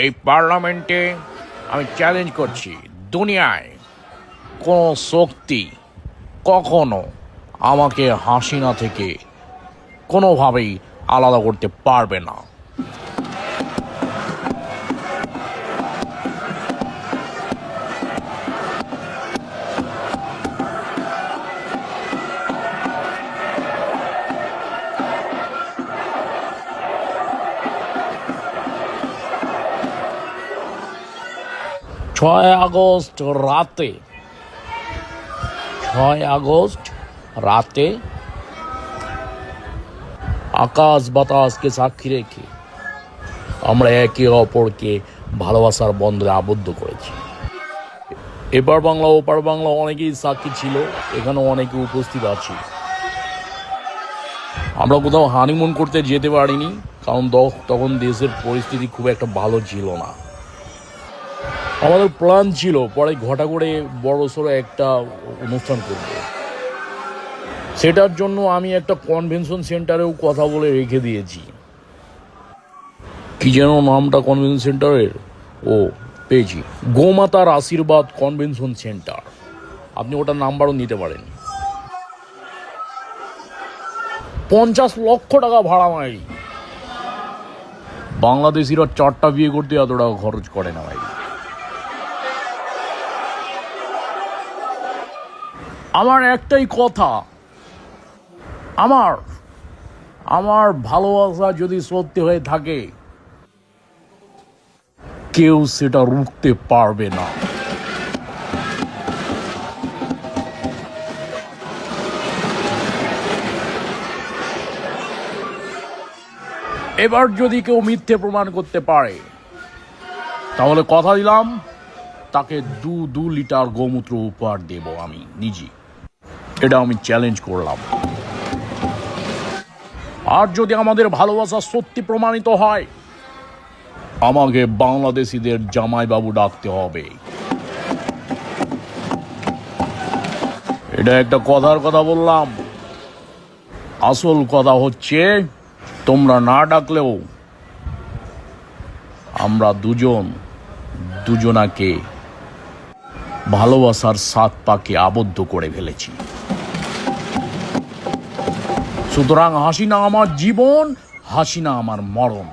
এই পার্লামেন্টে আমি চ্যালেঞ্জ করছি, দুনিয়ায় কোনো শক্তি কখনো আমাকে হাসিনা থেকে কোনোভাবেই আলাদা করতে পারবে না। ছয় আগস্ট রাতে আকাশ বাতাসকে সাক্ষী রেখে আমরা একে অপরকে ভালোবাসার বন্ধনে আবদ্ধ করেছি। এপার বাংলা ওপার বাংলা অনেকেই সাক্ষী ছিল, এখানে অনেকে উপস্থিত আছি। আমরা কোথাও হানিমুন করতে যেতে পারিনি, কারণ তখন দেশের পরিস্থিতি খুব একটা ভালো ছিল না। আমাদের প্ল্যান ছিল পরে ঘটা করে বড়সড় একটা অনুষ্ঠান করব। সেটার জন্য আমি একটা কনভেনশন সেন্টারেও কথা বলে রেখে দিয়েছি। কি যেন নামটা কনভেনশন সেন্টারের? পেয়েছি, গোমাতার আশীর্বাদ কনভেনশন সেন্টার। আপনি ওটার নাম্বারও নিতে পারেন। 50 লক্ষ টাকা ভাড়া মারি। বাংলাদেশিরা 4টা বিয়ে করতে এত টাকা খরচ করে না ভাই। আমার একটাই কথা, আমার ভালোবাসা যদি সত্যি হয়ে থাকে, কেউ সেটা রুখতে পারবে না। এবার যদি কেউ মিথ্যে প্রমাণ করতে পারে, তাহলে কথা দিলাম তাকে 2 লিটার গোমূত্র উপহার দেব আমি নিজে। এটা আমি চ্যালেঞ্জ করলাম। আর যদি আমাদের ভালোবাসা সত্যি প্রমাণিত হয়, আমাকে বাংলাদেশিদের জামাইবাবু ডাকতে হবে। এটা একটা কথার কথা বললাম, আসল কথা হচ্ছে তোমরা না ডাকলেও আমরা দুজনাকে ভালোবাসার 7 পাকে আবদ্ধ করে ফেলেছি। সুতরাং হাসিনা আমার জীবন, হাসিনা আমার মরণ।